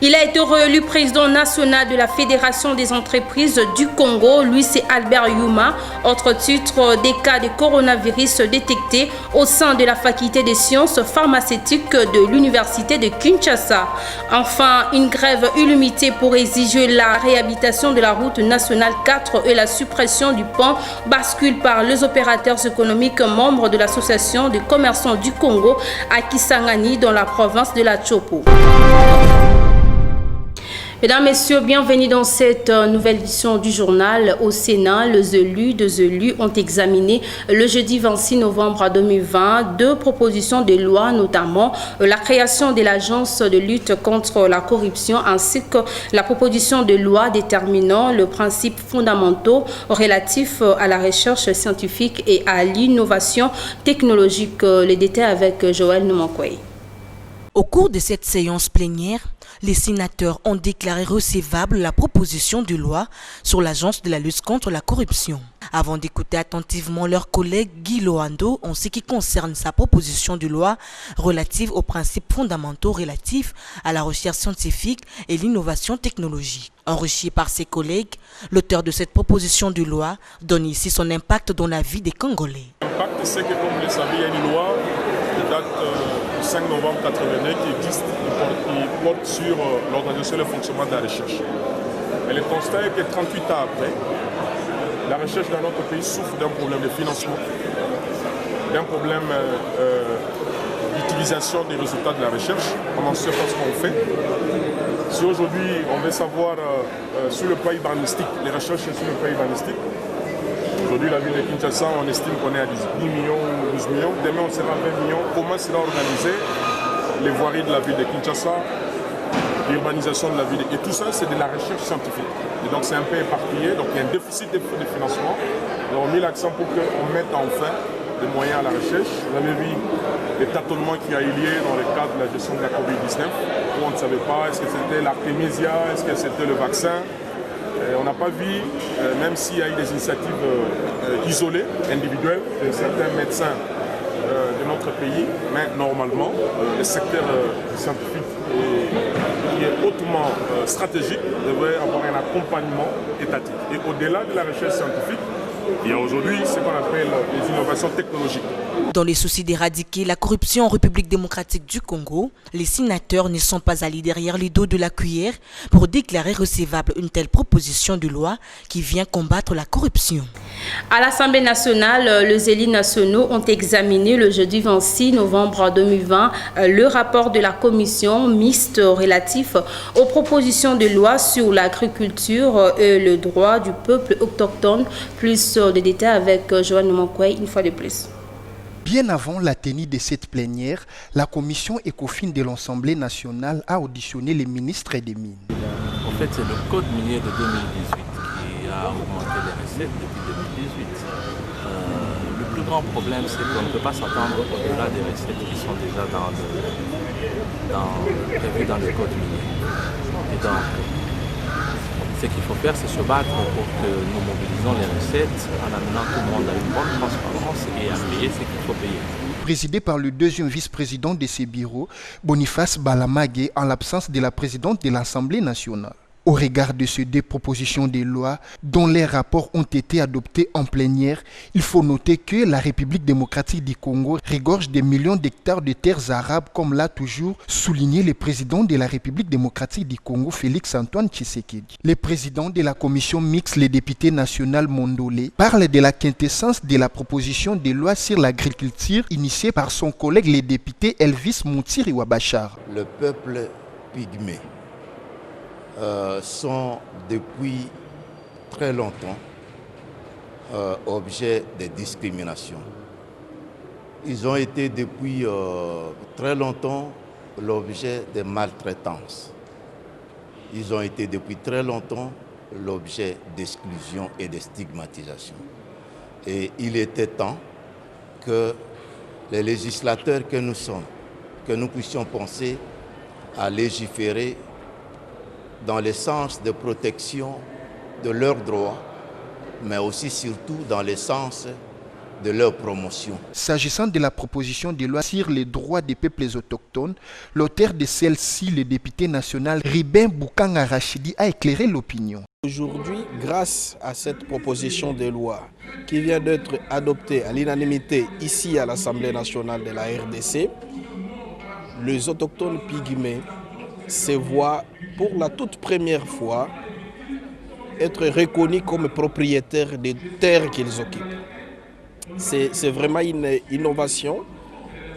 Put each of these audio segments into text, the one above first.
Il a été réélu président national de la Fédération des entreprises du Congo. Lui, c'est Albert Yuma. Autre titre, des cas de coronavirus détectés au sein de la faculté des sciences pharmaceutiques de l'université de Kinshasa. Enfin, une grève illimitée pour exiger la réhabilitation de la route nationale 4 et la suppression du pont bascule par les opérateurs économiques membres de l'association des commerçants du Congo à Kisangani dans la province de la Chopo. Mesdames, Messieurs, bienvenue dans cette nouvelle édition du journal. Au Sénat, les élus ont examiné le jeudi 26 novembre 2020 deux propositions de loi, notamment la création de l'agence de lutte contre la corruption ainsi que la proposition de loi déterminant le principe fondamentaux relatif à la recherche scientifique et à l'innovation technologique. Les détails avec Joël Nomankwei. Au cours de cette séance plénière, les sénateurs ont déclaré recevable la proposition de loi sur l'agence de la lutte contre la corruption. Avant d'écouter attentivement leur collègue Guy Loando en ce qui concerne sa proposition de loi relative aux principes fondamentaux relatifs à la recherche scientifique et l'innovation technologique. Enrichi par ses collègues, l'auteur de cette proposition de loi donne ici son impact dans la vie des Congolais. L'impact, c'est que, comme vous le savez, il y a une loi qui date du 5 novembre 1989 qui existe, qui porte sur l'organisation et le fonctionnement de la recherche. Et le constat est que 38 ans après, la recherche dans notre pays souffre d'un problème de financement, d'un problème d'utilisation des résultats de la recherche. Comment se passe ce qu'on fait. Si aujourd'hui on veut savoir sur le plan urbanistique, les recherches sur le plan urbanistique, aujourd'hui la ville de Kinshasa, on estime qu'on est à 10 millions ou 12 millions, demain on sera à 20 millions. Comment sera organisé les voiries de la ville de Kinshasa, l'urbanisation de la ville, et tout ça c'est de la recherche scientifique. Et donc c'est un peu éparpillé, donc il y a un déficit de financement. On a mis l'accent pour qu'on mette enfin des moyens à la recherche. Vous avez vu les tâtonnements qu'il y a eu lieu dans le cadre de la gestion de la Covid-19, où on ne savait pas est-ce que c'était l'artémisia, est-ce que c'était le vaccin. On n'a pas vu, même s'il y a eu des initiatives isolées, individuelles, de certains médecins de notre pays, mais normalement, le secteur scientifique qui est hautement stratégique devrait avoir un accompagnement étatique. Et au-delà de la recherche scientifique, il y a aujourd'hui ce qu'on appelle les innovations technologiques. Dans les soucis d'éradiquer la corruption en République démocratique du Congo, les sénateurs ne sont pas allés derrière le dos de la cuillère pour déclarer recevable une telle proposition de loi qui vient combattre la corruption. À l'Assemblée nationale, les élus nationaux ont examiné le jeudi 26 novembre 2020 le rapport de la commission mixte relatif aux propositions de loi sur l'agriculture et le droit du peuple autochtone. Plus de détails avec Joël Nomankwei une fois de plus. Bien avant la tenue de cette plénière, la commission ECOFIN de l'Assemblée nationale a auditionné les ministres des Mines. En fait, c'est le code minier de 2018 qui a augmenté les recettes depuis 2018. Le plus grand problème, c'est qu'on ne peut pas s'attendre au-delà des recettes qui sont déjà prévues dans le code minier. Et donc, ce qu'il faut faire, c'est se battre pour que nous mobilisons les recettes en amenant tout le monde à une bonne transparence et à payer ce qu'il faut payer. Présidé par le deuxième vice-président de ces bureaux, Boniface Balamagé, en l'absence de la présidente de l'Assemblée nationale. Au regard de ces deux propositions de loi dont les rapports ont été adoptés en plénière, il faut noter que la République démocratique du Congo regorge des millions d'hectares de terres arables, comme l'a toujours souligné le président de la République démocratique du Congo, Félix-Antoine Tshisekedi. Le président de la commission mixte, le député national Mondolé, parle de la quintessence de la proposition de loi sur l'agriculture initiée par son collègue le député Elvis Moutiri Wabachar. Le peuple pygmée sont depuis très longtemps objets de discrimination. Ils ont été depuis très longtemps l'objet de maltraitance. Ils ont été depuis très longtemps l'objet d'exclusion et de stigmatisation. Et il était temps que les législateurs que nous sommes, que nous puissions penser à légiférer dans le sens de protection de leurs droits, mais aussi surtout dans le sens de leur promotion. S'agissant de la proposition de loi sur les droits des peuples autochtones, l'auteur de celle-ci, le député national Ribin Boukanga Rachidi, a éclairé l'opinion. Aujourd'hui, grâce à cette proposition de loi qui vient d'être adoptée à l'unanimité ici à l'Assemblée nationale de la RDC, les autochtones pygmées se voient pour la toute première fois être reconnus comme propriétaires des terres qu'ils occupent. C'est vraiment une innovation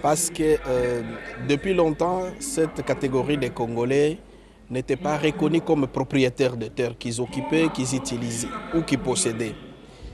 parce que depuis longtemps, cette catégorie des Congolais n'était pas reconnue comme propriétaires de terres qu'ils occupaient, qu'ils utilisaient ou qu'ils possédaient.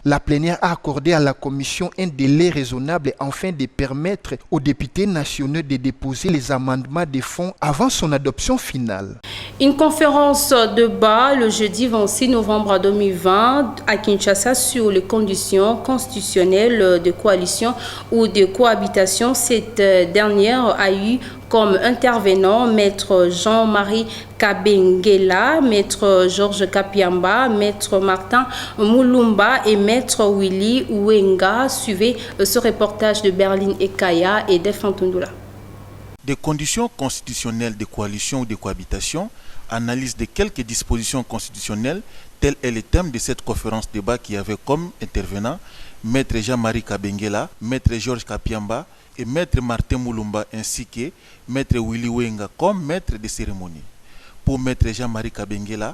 La plénière a accordé à la Commission un délai raisonnable afin de permettre aux députés nationaux de déposer les amendements des fonds avant son adoption finale. Une conférence de bas le jeudi 26 novembre 2020 à Kinshasa sur les conditions constitutionnelles de coalition ou de cohabitation. Cette dernière a eu comme intervenants Maître Jean-Marie Kabengela, Maître Georges Kapiamba, Maître Martin Moulumba et Maître Willy Ouenga. Suivez ce reportage de Berlin Ekaya et Defantundula. Des conditions constitutionnelles de coalition ou de cohabitation, analyse de quelques dispositions constitutionnelles, tel est le thème de cette conférence débat qui avait comme intervenants Maître Jean-Marie Kabengela, Maître Georges Kapiamba et Maître Martin Moulumba ainsi que Maître Willy Ouenga comme maître de cérémonie. Pour Maître Jean-Marie Kabengela,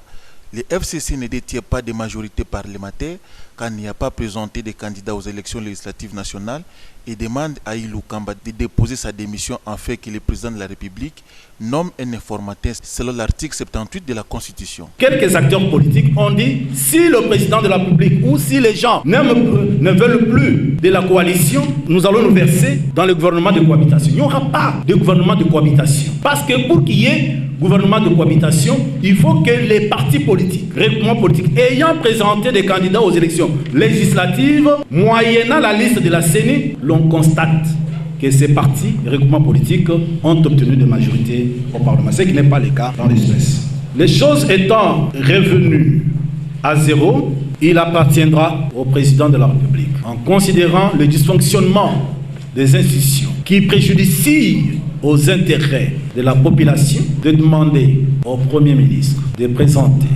le FCC ne détient pas de majorité parlementaire car il n'y a pas présenté de candidats aux élections législatives nationales et demande à Ilou Kamba de déposer sa démission en fait que le président de la République nomme un informateur selon l'article 78 de la Constitution. Quelques acteurs politiques ont dit si le président de la République ou si les gens ne veulent plus de la coalition, nous allons nous verser dans le gouvernement de cohabitation. Il n'y aura pas de gouvernement de cohabitation. Parce que pour qu'il y ait gouvernement de cohabitation, il faut que les partis politiques, regroupements politiques, ayant présenté des candidats aux élections législatives, moyennant la liste de la CENI, l'on constate que ces partis, regroupements politiques, ont obtenu des majorités au Parlement, ce qui n'est pas le cas dans l'espèce. Les choses étant revenues à zéro, il appartiendra au président de la République, en considérant le dysfonctionnement des institutions qui préjudicient aux intérêts de la population, de demander au Premier ministre de présenter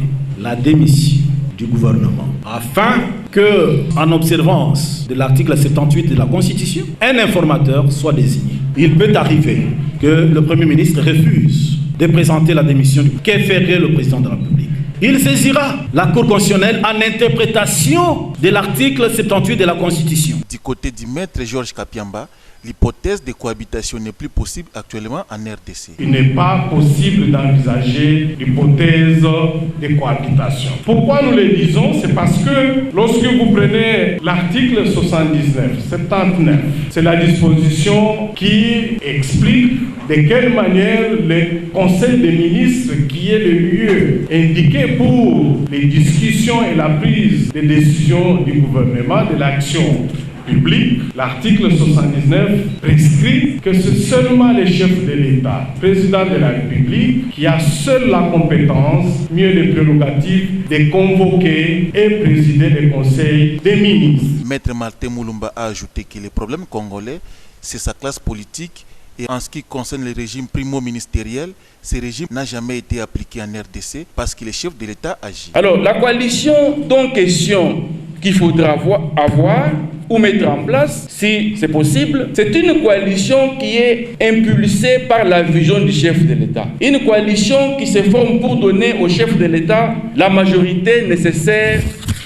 la démission du gouvernement afin que, en observance de l'article 78 de la Constitution, un informateur soit désigné. Il peut arriver que le Premier ministre refuse de présenter la démission. Que ferait le président de la République? Il saisira la Cour constitutionnelle en interprétation de l'article 78 de la Constitution. Du côté du maître Georges Kapiamba, l'hypothèse de cohabitation n'est plus possible actuellement en RDC. Il n'est pas possible d'envisager l'hypothèse de cohabitation. Pourquoi nous le disons? C'est parce que lorsque vous prenez l'article 79, c'est la disposition qui explique de quelle manière le Conseil des ministres, qui est le lieu indiqué pour les discussions et la prise de décisions du gouvernement, de l'action public, l'article 79 prescrit que c'est seulement le chef de l'État, président de la République, qui a seul la compétence, mieux les prérogatives, de convoquer et présider le Conseil des ministres. Maître Martin Moulumba a ajouté que le problème congolais, c'est sa classe politique. Et en ce qui concerne le régime primo-ministériel, ce régime n'a jamais été appliqué en RDC parce que le chef de l'État agit. Alors, la coalition dont question qu'il faudra avoir ou mettre en place, si c'est possible, c'est une coalition qui est impulsée par la vision du chef de l'État. Une coalition qui se forme pour donner au chef de l'État la majorité nécessaire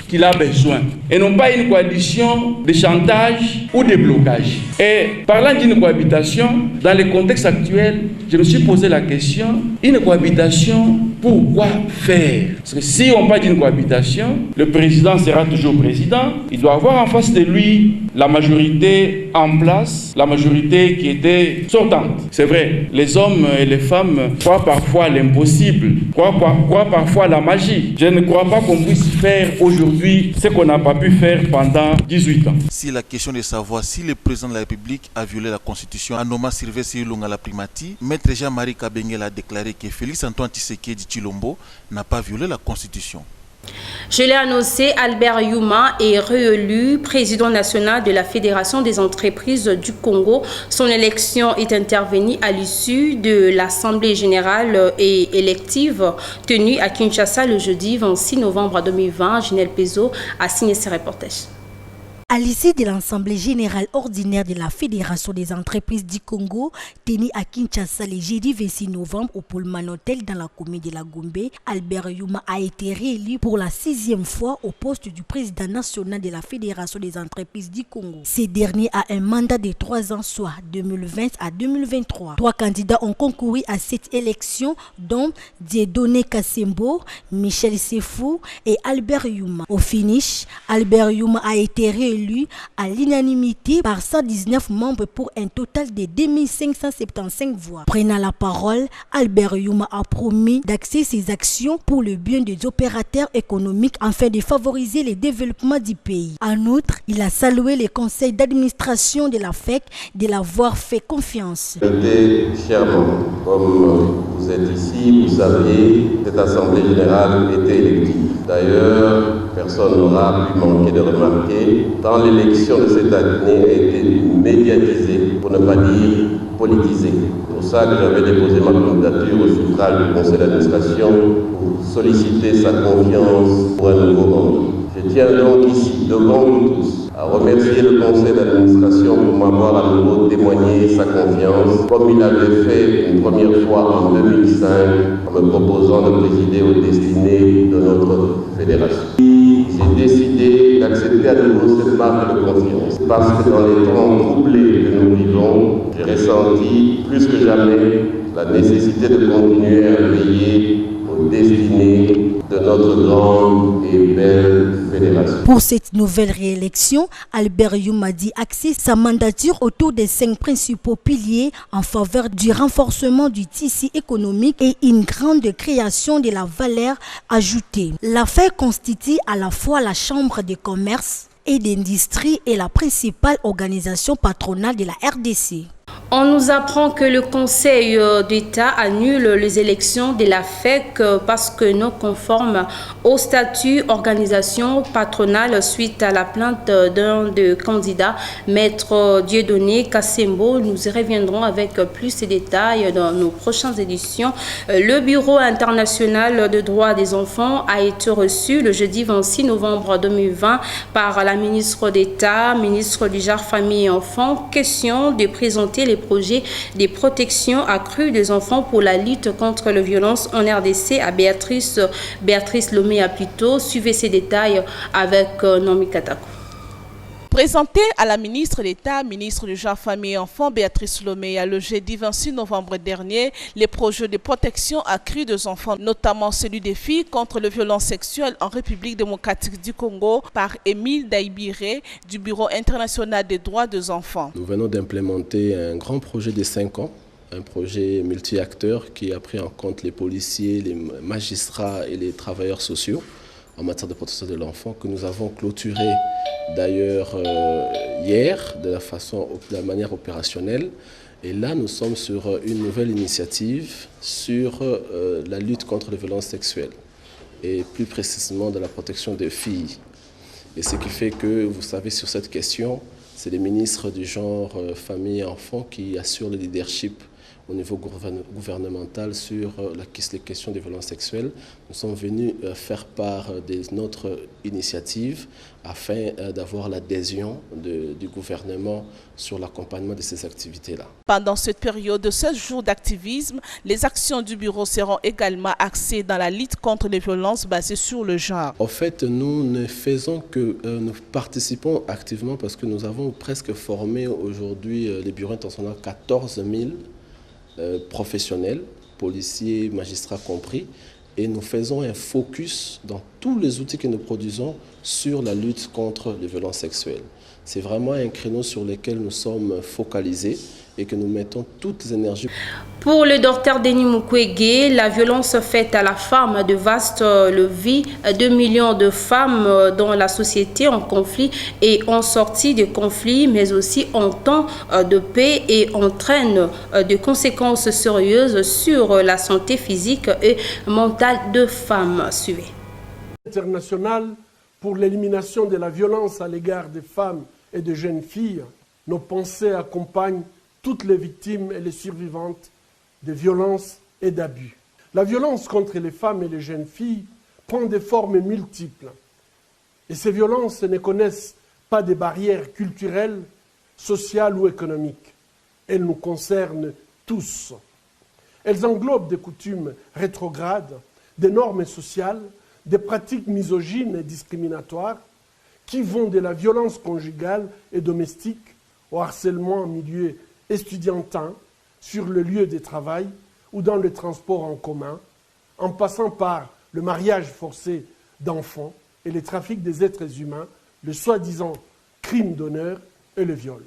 qu'il a besoin. Et non pas une coalition de chantage ou de blocage. Et parlant d'une cohabitation, dans le contexte actuel, je me suis posé la question, une cohabitation, pourquoi faire? Parce que si on parle d'une cohabitation, le président sera toujours président, il doit avoir en face de lui la majorité en place, la majorité qui était sortante. C'est vrai, les hommes et les femmes croient parfois l'impossible, croient parfois la magie. Je ne crois pas qu'on puisse faire aujourd'hui ce qu'on n'a pas pu faire pendant 18 ans. Si la question de savoir si le président de la République a violé la Constitution en nommant Sylvestre Ilunga la primatie, Maître Jean-Marie Kabengela a déclaré que Félix Antoine Tshisekedi Tshilombo n'a pas violé la Constitution. Je l'ai annoncé, Albert Youma est réélu président national de la Fédération des entreprises du Congo. Son élection est intervenue à l'issue de l'Assemblée générale et élective tenue à Kinshasa le jeudi 26 novembre 2020. Ginelle Pezo a signé ce reportage. À l'issue de l'Assemblée générale ordinaire de la Fédération des entreprises du Congo, tenue à Kinshasa le jeudi 26 novembre au Pullman Hotel dans la commune de la Gombe, Albert Youma a été réélu pour la 6e fois au poste du président national de la Fédération des entreprises du Congo. Ce dernier a un mandat de 3 ans, soit 2020 à 2023. 3 candidats ont concouru à cette élection, dont Dieudonné Kassembo, Michel Sefou et Albert Youma. Au finish, Albert Youma a été réélu à l'unanimité par 119 membres pour un total de 2575 voix. Prenant la parole, Albert Youma a promis d'axer ses actions pour le bien des opérateurs économiques afin de favoriser le développement du pays. En outre, il a salué le conseil d'administration de la FEC de l'avoir fait confiance. Chers membres, comme vous êtes ici, vous saviez, cette assemblée générale était élective. D'ailleurs, personne n'aura pu manquer de remarquer, tant l'élection de cette année a été médiatisée, pour ne pas dire politisée. C'est pour ça que j'avais déposé ma candidature au suffrage du conseil d'administration pour solliciter sa confiance pour un nouveau mandat. Je tiens donc ici, devant vous tous, à remercier le conseil d'administration pour m'avoir à nouveau témoigné sa confiance, comme il avait fait une première fois en 2005, en me proposant de présider aux destinées de notre fédération. J'ai décidé d'accepter à nouveau cette marque de confiance, parce que dans les temps troublés que nous vivons, j'ai ressenti plus que jamais la nécessité de continuer à veiller aux destinées de notre grande et belle fédération. Pour cette nouvelle réélection, Albert Youma dit axer sa mandature autour des 5 principaux piliers en faveur du renforcement du tissu économique et une grande création de la valeur ajoutée. L'affaire constitue à la fois la Chambre de commerce et d'industrie et la principale organisation patronale de la RDC. On nous apprend que le Conseil d'État annule les élections de la FEC parce que non conformes au statut organisation patronale suite à la plainte d'un des candidats, Maître Dieudonné Kassembo. Nous y reviendrons avec plus de détails dans nos prochaines éditions. Le Bureau international de droits des enfants a été reçu le jeudi 26 novembre 2020 par la ministre d'État, ministre du Genre, Famille et Enfants. Question de présenter les projets de protection accrue des enfants pour la lutte contre la violence en RDC à Béatrice Lomé-Apito. Suivez ces détails avec Nomi Katako. Présenté à la ministre d'État, ministre du Genre, Famille et Enfants, Béatrice Lomé, le jeudi 26 novembre dernier, les projets de protection accrue des enfants, notamment celui des filles contre les violences sexuelles en République démocratique du Congo, par Émile Daïbiré du Bureau international des droits des enfants. Nous venons d'implémenter un grand projet de 5 ans, un projet multi-acteurs qui a pris en compte les policiers, les magistrats et les travailleurs sociaux en matière de protection de l'enfant, que nous avons clôturé d'ailleurs hier de la manière opérationnelle. Et là, nous sommes sur une nouvelle initiative sur la lutte contre les violences sexuelles et plus précisément de la protection des filles. Et ce qui fait que, vous savez, sur cette question, c'est les ministres du genre, famille et enfants qui assurent le leadership au niveau gouvernemental sur les questions des violences sexuelles. Nous sommes venus faire part de notre initiative afin d'avoir l'adhésion du gouvernement sur l'accompagnement de ces activités-là. Pendant cette période de 16 jours d'activisme, les actions du bureau seront également axées dans la lutte contre les violences basées sur le genre. En fait, nous ne faisons que nous participons activement parce que nous avons presque formé aujourd'hui les bureaux internationaux 14 000 professionnels, policiers, magistrats compris, et nous faisons un focus dans tous les outils que nous produisons sur la lutte contre les violences sexuelles. C'est vraiment un créneau sur lequel nous sommes focalisés et que nous mettons toutes les énergies. Pour le docteur Denis Mukwege, la violence faite à la femme dévaste le vie. 2 millions de femmes dans la société en conflit et en sortie de conflit, mais aussi en temps de paix et entraîne des conséquences sérieuses sur la santé physique et mentale de femmes. Suivez. internationale pour l'élimination de la violence à l'égard des femmes et des jeunes filles, nos pensées accompagnent toutes les victimes et les survivantes de violences et d'abus. La violence contre les femmes et les jeunes filles prend des formes multiples. Et ces violences ne connaissent pas de barrières culturelles, sociales ou économiques. Elles nous concernent tous. Elles englobent des coutumes rétrogrades, des normes sociales, des pratiques misogynes et discriminatoires qui vont de la violence conjugale et domestique au harcèlement en milieu estudiantin, sur le lieu de travail ou dans le transport en commun, en passant par le mariage forcé d'enfants et le trafic des êtres humains, le soi-disant crime d'honneur et le viol.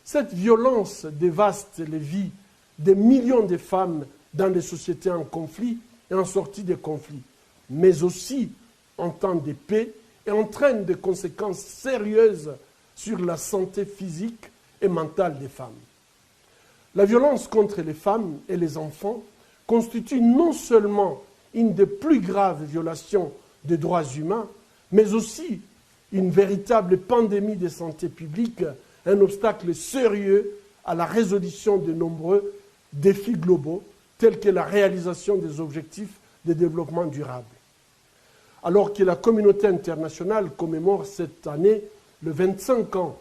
Cette violence dévaste les vies des millions de femmes dans les sociétés en conflit et en sortie des conflits, mais aussi en temps de paix et entraîne des conséquences sérieuses sur la santé physique et mentale des femmes. La violence contre les femmes et les enfants constitue non seulement une des plus graves violations des droits humains, mais aussi une véritable pandémie de santé publique, un obstacle sérieux à la résolution de nombreux défis globaux, tels que la réalisation des objectifs de développement durable. Alors que la communauté internationale commémore cette année le 25 ans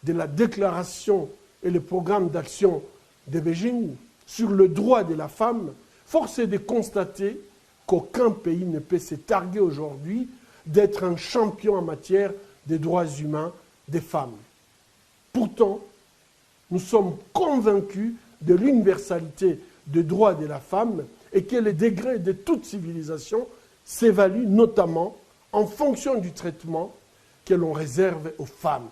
de la déclaration et le programme d'action de Beijing sur le droit de la femme, force est de constater qu'aucun pays ne peut se targuer aujourd'hui d'être un champion en matière des droits humains des femmes. Pourtant, nous sommes convaincus de l'universalité des droits de la femme et que les degrés de toute civilisation s'évaluent notamment en fonction du traitement que l'on réserve aux femmes.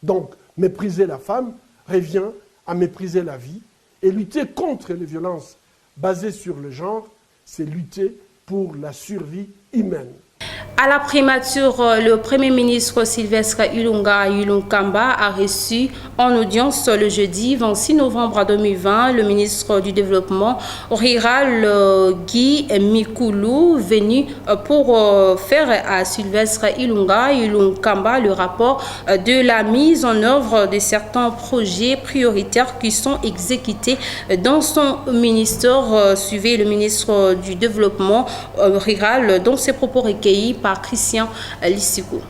Donc, mépriser la femme revient à mépriser la vie, et lutter contre les violences basées sur le genre, c'est lutter pour la survie humaine. À la primature, le Premier ministre Sylvestre Ilunga Ilunkamba a reçu en audience le jeudi 26 novembre 2020 le ministre du Développement rural Guy Mikulu, venu pour faire à Sylvestre Ilunga Ilunkamba le rapport de la mise en œuvre de certains projets prioritaires qui sont exécutés dans son ministère. Suivez le ministre du Développement rural dans ses propos recueillis par Christian Lissikou.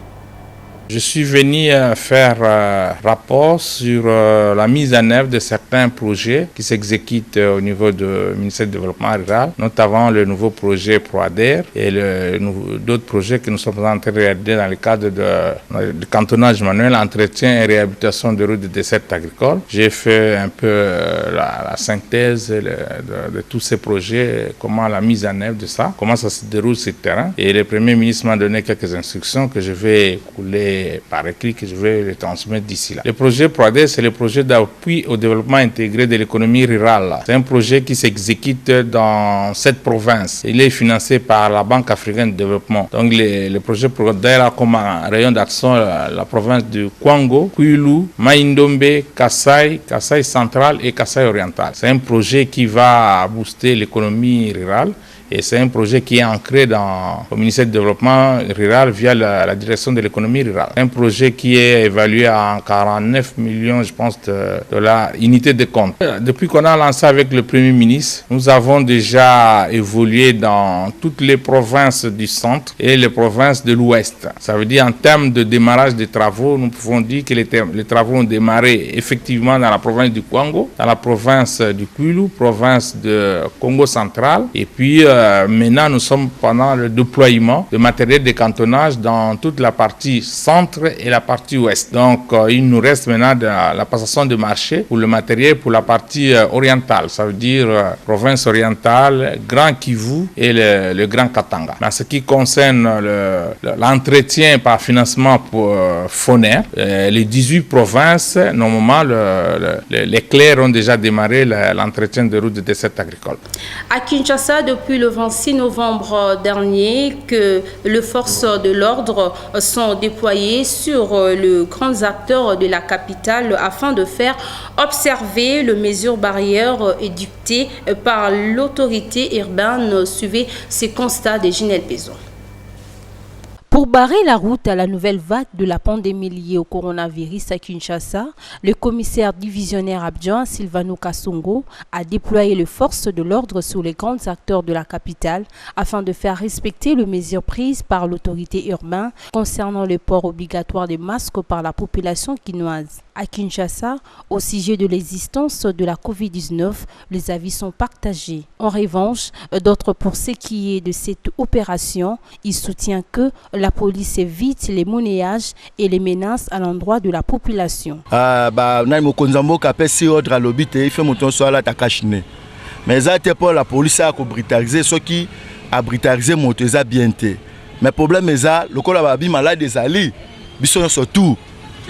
Je suis venu faire rapport sur la mise en œuvre de certains projets qui s'exécutent au niveau du ministère du Développement rural, notamment le nouveau projet ProADER et d'autres projets que nous sommes en train de réaliser dans le cadre du cantonnage manuel, entretien et réhabilitation de routes de desserte agricole. J'ai fait un peu la synthèse de tous ces projets, comment la mise en œuvre de ça, comment ça se déroule sur le terrain. Et le Premier ministre m'a donné quelques instructions que je vais couler par écrit, que je vais les transmettre d'ici là. Le projet ProADER, c'est le projet d'appui au développement intégré de l'économie rurale. C'est un projet qui s'exécute dans 7 provinces. Il est financé par la Banque africaine de développement. Donc le projet ProADER a comme rayon d'action la province du Kwango, Kwilu, Mai-Ndombe, Kasai central et Kasai oriental. C'est un projet qui va booster l'économie rurale. Et c'est un projet qui est ancré au ministère du Développement rural via la direction de l'économie rurale. Un projet qui est évalué à 49 millions, je pense, de dollars, unité de compte. Depuis qu'on a lancé avec le Premier ministre, nous avons déjà évolué dans toutes les provinces du centre et les provinces de l'ouest. Ça veut dire en termes de démarrage des travaux, nous pouvons dire que les travaux ont démarré effectivement dans la province du Kwango, dans la province du Kwilu, province de Congo central, et puis maintenant, nous sommes pendant le déploiement de matériel de cantonnage dans toute la partie centre et la partie ouest. Donc, il nous reste maintenant la passation de marché pour le matériel pour la partie orientale. Ça veut dire province orientale, Grand Kivu et le Grand Katanga. En ce qui concerne l'entretien par financement pour FONER, les 18 provinces, normalement, les clairs ont déjà démarré l'entretien de routes de desserte agricole. À Kinshasa, depuis le 26 novembre dernier, que les forces de l'ordre sont déployées sur les grands acteurs de la capitale afin de faire observer les mesures barrières édictées par l'autorité urbaine. Suivez ces constats de Ginelle Pézon. Pour barrer la route à la nouvelle vague de la pandémie liée au coronavirus à Kinshasa, le commissaire divisionnaire adjoint Silvano Kasongo a déployé les forces de l'ordre sur les grands acteurs de la capitale afin de faire respecter les mesures prises par l'autorité urbaine concernant le port obligatoire des masques par la population quinoise. À Kinshasa, au sujet de l'existence de la Covid-19, les avis sont partagés. En revanche, d'autres pour ce qui est de cette opération, il soutient que la police évite les monnayages et les menaces à l'endroit de la population. Mais ça pour la police a brutalisé ceux qui a brutalisé motoza bien. Mais problème est ça, le col a bien malade des alliés, ils surtout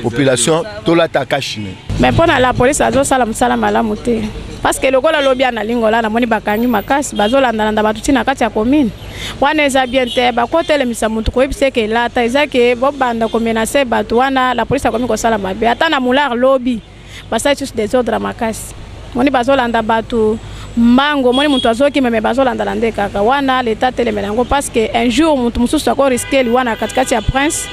population to la takashine. Mais pour la police azo salam salam ala moté parce que le col a lobby na lingola na moni bakangi makasi bazola ndanda batuti na kati ya commune. Wana eza bien te ba côté le misa mutu ko ebise ke lata ezake bo banda ko menacer batu wana la police a komi ko sala mabe ata na mular lobby basa tous des ordres makasi. Moni bazola ndanda batu mango moni mutu azoki meme bazola ndanda ndé kaka wana l'état telemelango parce que un jour mutu mususu ko risquer wana katikati ya prince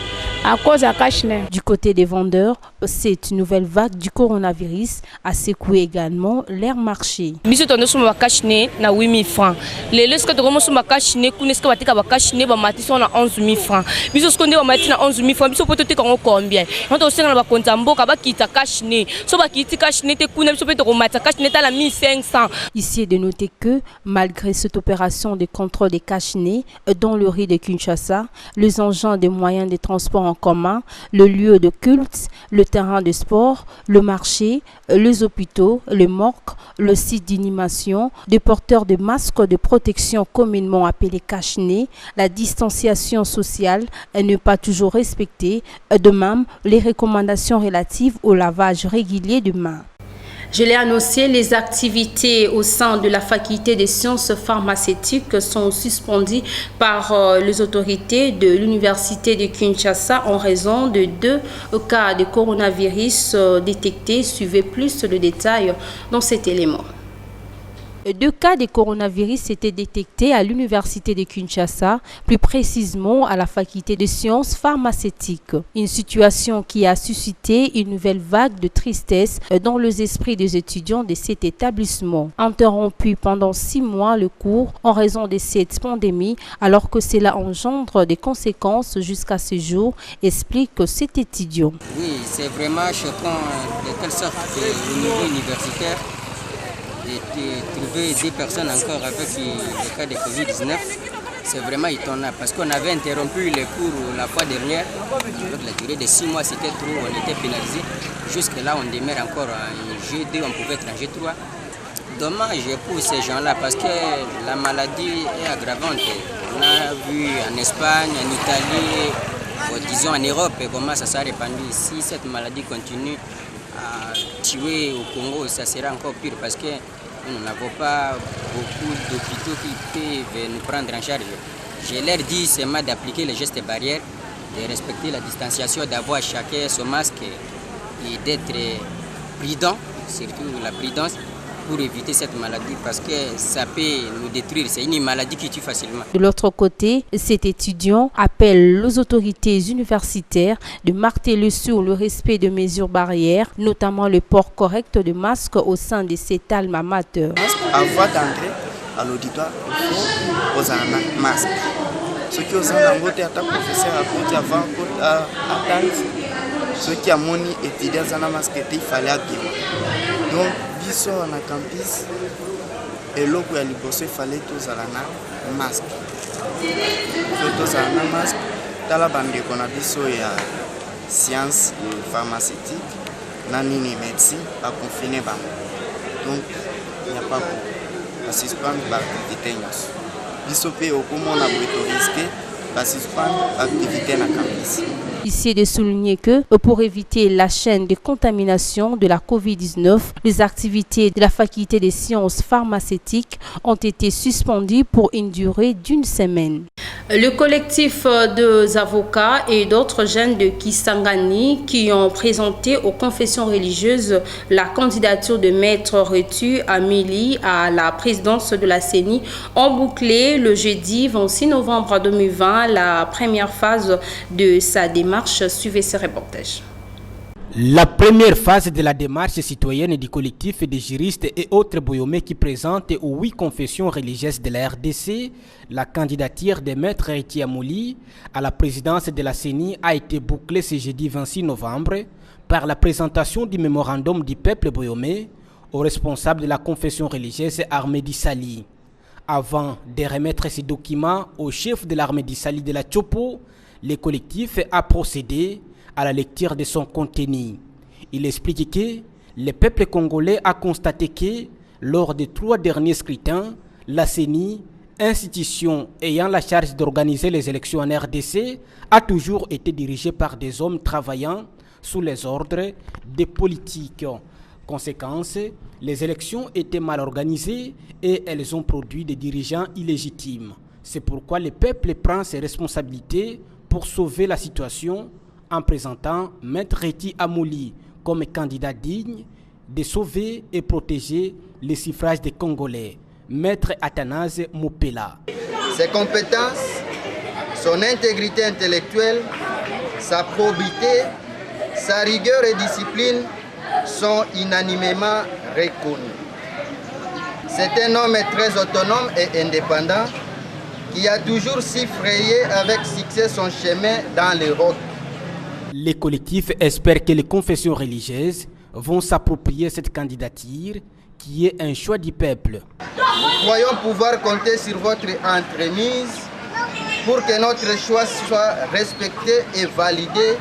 à cause de Kachne. Du côté des vendeurs, cette nouvelle vague du coronavirus a secoué également leur marché. Biso tondo suma Kachne na 8000 francs. Les lorsque tomo suma Kachne kuneska batika ba Kachne ba mati sont na 11000 francs. Biso skonde ba mati na 11000 francs. Biso poto te ko combien? On to senga ba konta mboka ba kita Kachne. So ba kiti Kachne te kuna biso poto ko mati Kachne ta la 1500. Ici est de noter que malgré cette opération de contrôle des Kachne dans le riz de Kinshasa, les engins des moyens de transport en commun, le lieu de culte, le terrain de sport, le marché, les hôpitaux, les morgues, le site d'inhumation, des porteurs de masques de protection communément appelés cache-nez, la distanciation sociale n'est pas toujours respectée, de même les recommandations relatives au lavage régulier de mains. Je l'ai annoncé, les activités au sein de la faculté des sciences pharmaceutiques sont suspendues par les autorités de l'université de Kinshasa en raison de 2 cas de coronavirus détectés. Suivez plus de détails dans cet élément. 2 cas de coronavirus étaient détectés à l'université de Kinshasa, plus précisément à la faculté de sciences pharmaceutiques. Une situation qui a suscité une nouvelle vague de tristesse dans les esprits des étudiants de cet établissement. Interrompu pendant 6 mois le cours en raison de cette pandémie, alors que cela engendre des conséquences jusqu'à ce jour, explique cet étudiant. Oui, c'est vraiment choquant de telle sorte que le niveau universitaire de trouver 2 personnes encore avec le cas de Covid-19, c'est vraiment étonnant parce qu'on avait interrompu les cours la fois dernière. Donc la durée de 6 mois c'était trop, on était pénalisé. Jusque là on demeure encore en G2, on pouvait être en G3. Dommage pour ces gens-là parce que la maladie est aggravante. On a vu en Espagne, en Italie, disons en Europe comment ça s'est répandu. Si cette maladie continue à tuer au Congo, ça sera encore pire parce que nous n'avons pas beaucoup d'hôpitaux qui peuvent nous prendre en charge. Je leur dis seulement d'appliquer les gestes barrières, de respecter la distanciation, d'avoir chacun son masque et d'être prudent, surtout la prudence, pour éviter cette maladie parce que ça peut nous détruire. C'est une maladie qui tue facilement. De l'autre côté, cet étudiant appelle les autorités universitaires de marteler sur le respect de mesures barrières, notamment le port correct de masques au sein de cet alma mater. Avant d'entrer à l'auditoire, il faut poser un masque. Ceux qui ont un vote à ta professeur à côté avant attendre, ceux qui ont mon étudiant un masque, il fallait activer. Donc, biso na campus eloko ya liboso ifale tozala na masque tozala na masque tala bandeko na biso ya science pharmaceutique na nini médecine baconfine bango donc il n'y a pas pour basuspendre baactivité nyonso biso mpe okomona boye toriske basuspendre baactivité na campus. Ici est de souligner que pour éviter la chaîne de contamination de la Covid-19, les activités de la faculté des sciences pharmaceutiques ont été suspendues pour une durée d'1 semaine. Le collectif de avocats et d'autres jeunes de Kisangani qui ont présenté aux confessions religieuses la candidature de Maître Retu Amélie à la présidence de la CENI ont bouclé le jeudi 26 novembre 2020 la première phase de sa démarche. Suivez ce reportage. La première phase de la démarche citoyenne du collectif des juristes et autres boyomés qui présentent aux 8 confessions religieuses de la RDC la candidature de Maître Retu Amélie à la présidence de la CENI a été bouclée ce jeudi 26 novembre par la présentation du mémorandum du peuple boyomé au responsable de la confession religieuse Armée d'Issali. Avant de remettre ces documents au chef de l'armée d'Issali de la Tchopo, le collectif a procédé à la lecture de son contenu. Il explique que le peuple congolais a constaté que, lors des 3 derniers scrutins, la CENI, institution ayant la charge d'organiser les élections en RDC, a toujours été dirigée par des hommes travaillant sous les ordres des politiques. Conséquence, les élections étaient mal organisées et elles ont produit des dirigeants illégitimes. C'est pourquoi le peuple prend ses responsabilités pour sauver la situation en présentant Maître Retu Amélie comme candidat digne de sauver et protéger les suffrages des Congolais. Maître Athanase Mopela. Ses compétences, son intégrité intellectuelle, sa probité, sa rigueur et discipline sont unanimement reconnus. C'est un homme très autonome et indépendant qui a toujours su frayer avec succès son chemin dans l'Europe. Les collectifs espèrent que les confessions religieuses vont s'approprier cette candidature qui est un choix du peuple. Nous croyons pouvoir compter sur votre entremise pour que notre choix soit respecté et validé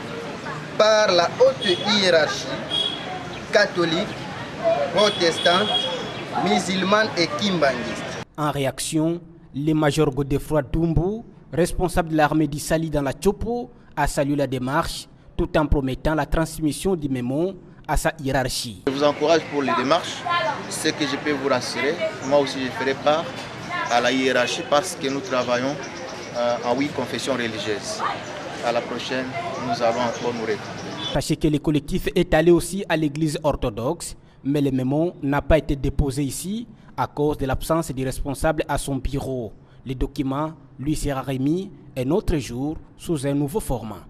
par la haute hiérarchie catholique, protestante, musulmane et kimbanguiste. En réaction, le major Godefroy Doumbou, responsable de l'armée d'Issali dans la Tchopo, a salué la démarche tout en promettant la transmission du mémo à sa hiérarchie. Je vous encourage pour les démarches. Ce que je peux vous rassurer, moi aussi je ferai part à la hiérarchie parce que nous travaillons en 8 confessions religieuses. À la prochaine, nous allons encore nous retrouver. Sachez que le collectif est allé aussi à l'église orthodoxe, mais le mémo n'a pas été déposé ici à cause de l'absence du responsable à son bureau. Le document lui sera remis un autre jour sous un nouveau format.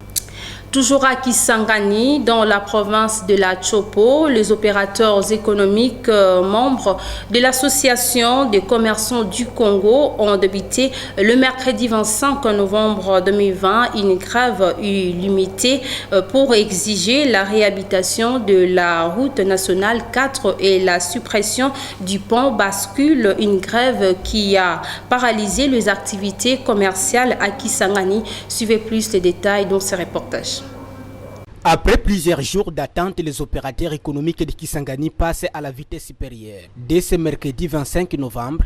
Toujours à Kisangani, dans la province de la Tchopo, les opérateurs économiques membres de l'association des commerçants du Congo ont débuté le mercredi 25 novembre 2020 une grève illimitée pour exiger la réhabilitation de la route nationale 4 et la suppression du pont bascule, une grève qui a paralysé les activités commerciales à Kisangani. Suivez plus les détails dans ce reportage. Après plusieurs jours d'attente, les opérateurs économiques de Kisangani passent à la vitesse supérieure. Dès ce mercredi 25 novembre,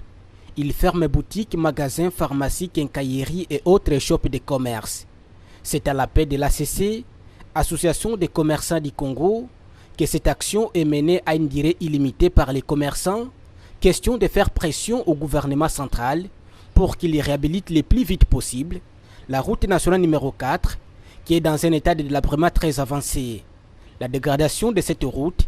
ils ferment boutiques, magasins, pharmacies, quincailleries et autres shops de commerce. C'est à l'appel de l'ACC, Association des commerçants du Congo, que cette action est menée à une durée illimitée par les commerçants. Question de faire pression au gouvernement central pour qu'il réhabilite le plus vite possible la route nationale numéro 4, qui est dans un état de délabrement très avancé. La dégradation de cette route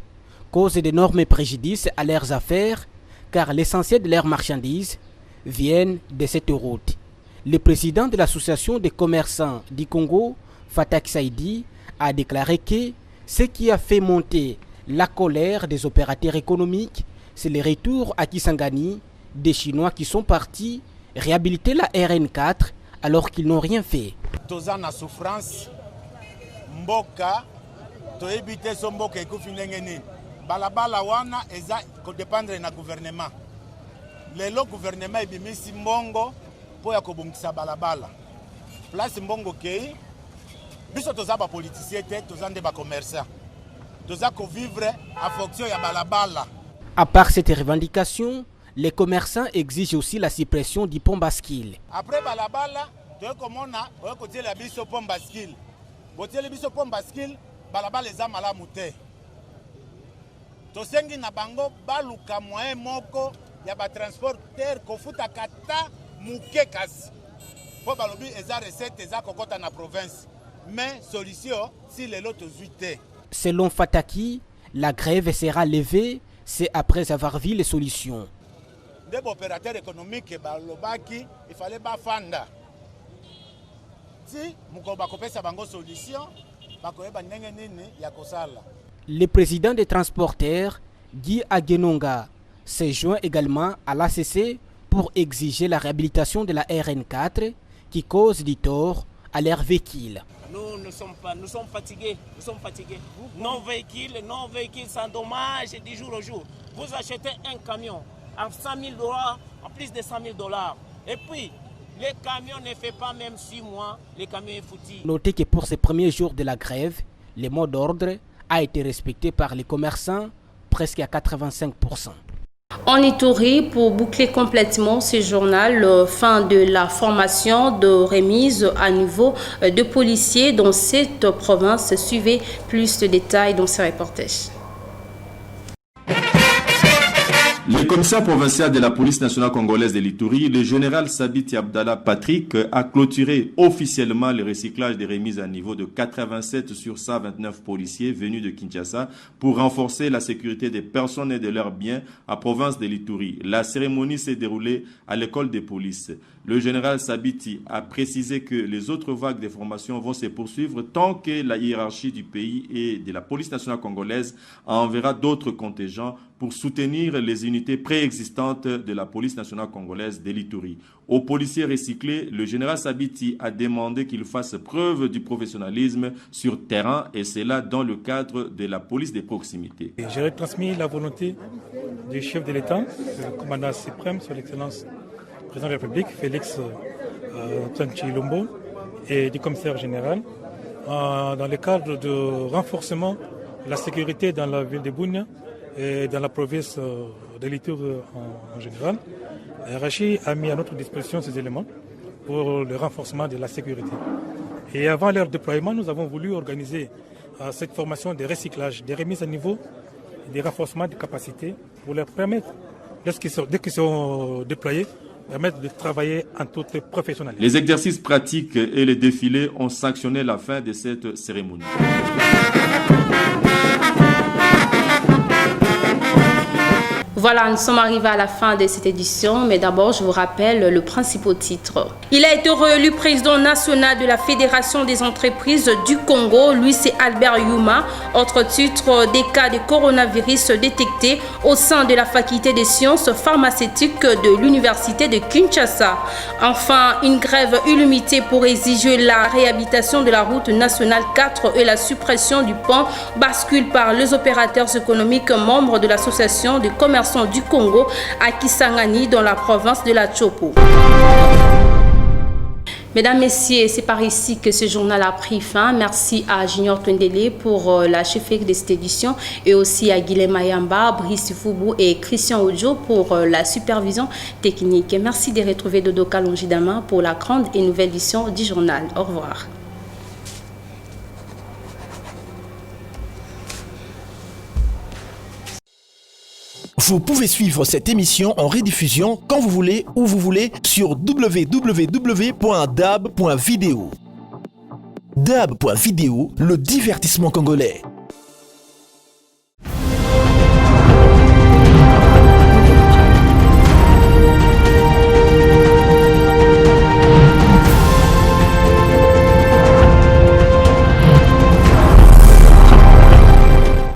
cause d'énormes préjudices à leurs affaires car l'essentiel de leurs marchandises viennent de cette route. Le président de l'association des commerçants du Congo, Fatak Saidi, a déclaré que ce qui a fait monter la colère des opérateurs économiques, c'est le retour à Kisangani des Chinois qui sont partis réhabiliter la RN4 alors qu'ils n'ont rien fait. Toza na souffrance mboka to éviter son mboka ekufi ndenge nini balabala wana eza ko dépendre na gouvernement lelo gouvernement ebimisi mbongo po ya kobongisa balabala place mbongo kei biso toza ba politicien te toza nde ba commerçant toza ko vivre à fonction ya balabala. À part cette revendication, les commerçants exigent aussi la suppression du pont bascule. Après balabala, tu komona ko tiela biso pont bascule. Botiela biso pont bascule, balabala eza malamu te. Tosengi na bango baluka moyen moko ya ba transporteur ko futa kata muke kasi. po balobi eza recette eza kokota na province mais solution si les lots 8. Selon Fataki, la grève sera levée, c'est après avoir vu les solutions. Des opérateurs économiques balobaki il fallait bafanda. Si muko bakopesa bango solution bakoyeba ndenge nini ya kosala. Le président des transporteurs, Guy Agenonga, s'est joint également à l'ACC pour exiger la réhabilitation de la RN4 qui cause du tort à leurs véhicules. Nous sommes fatigués, Nos véhicules s'endommagent du jour au jour. Vous achetez un camion à $100,000, en plus de $100,000. Et puis, le camion ne fait pas même 6 mois, le camion est foutu. Notez que pour ces premiers jours de la grève, le mot d'ordre a été respecté par les commerçants presque à 85%. En Ituri, pour boucler complètement ce journal, fin de la formation de remise à niveau de policiers dans cette province. Suivez plus de détails dans ce reportage. Le commissaire provincial de la police nationale congolaise de l'Ituri, le général Sabiti Abdallah Patrick, a clôturé officiellement le recyclage des remises à niveau de 87 sur 129 policiers venus de Kinshasa pour renforcer la sécurité des personnes et de leurs biens à province de l'Ituri. La cérémonie s'est déroulée à l'école de police. Le général Sabiti a précisé que les autres vagues de formation vont se poursuivre tant que la hiérarchie du pays et de la police nationale congolaise enverra d'autres contingents pour soutenir les unités préexistantes de la police nationale congolaise de l'Ituri. Aux policiers recyclés, le général Sabiti a demandé qu'ils fassent preuve du professionnalisme sur terrain et cela dans le cadre de la police de proximité. J'ai retransmis la volonté du chef de l'État, le commandant suprême, son Excellence le président de la République, Félix Antoine Tshilombo, et du commissaire général, dans le cadre de renforcement de la sécurité dans la ville de Bunia et dans la province de l'Ituri en général. Rachi a mis à notre disposition ces éléments pour le renforcement de la sécurité. Et avant leur déploiement, nous avons voulu organiser cette formation de recyclage, des remises à niveau, des renforcements de capacités pour leur permettre, dès qu'ils sont déployés, permettre de travailler en toute professionnalité. Les exercices pratiques et les défilés ont sanctionné la fin de cette cérémonie. Voilà, nous sommes arrivés à la fin de cette édition, mais d'abord, je vous rappelle le principal titre. Il a été réélu président national de la Fédération des entreprises du Congo. Lui, c'est Albert Yuma. Autre titre, des cas de coronavirus détectés au sein de la faculté des sciences pharmaceutiques de l'université de Kinshasa. Enfin, une grève illimitée pour exiger la réhabilitation de la route nationale 4 et la suppression du pont bascule par les opérateurs économiques membres de l'association de commerçants du Congo à Kisangani dans la province de la Chopo. Mesdames, Messieurs, c'est par ici que ce journal a pris fin. Merci à Junior Twendele pour la chefferie de cette édition et aussi à Guilhem Mayamba, Brice Foubou et Christian Ojo pour la supervision technique. Merci de retrouver Dodo Kalonjidama pour la grande et nouvelle édition du journal. Au revoir. Vous pouvez suivre cette émission en rediffusion quand vous voulez, où vous voulez, sur www.dab.video. Dab.video, le divertissement congolais.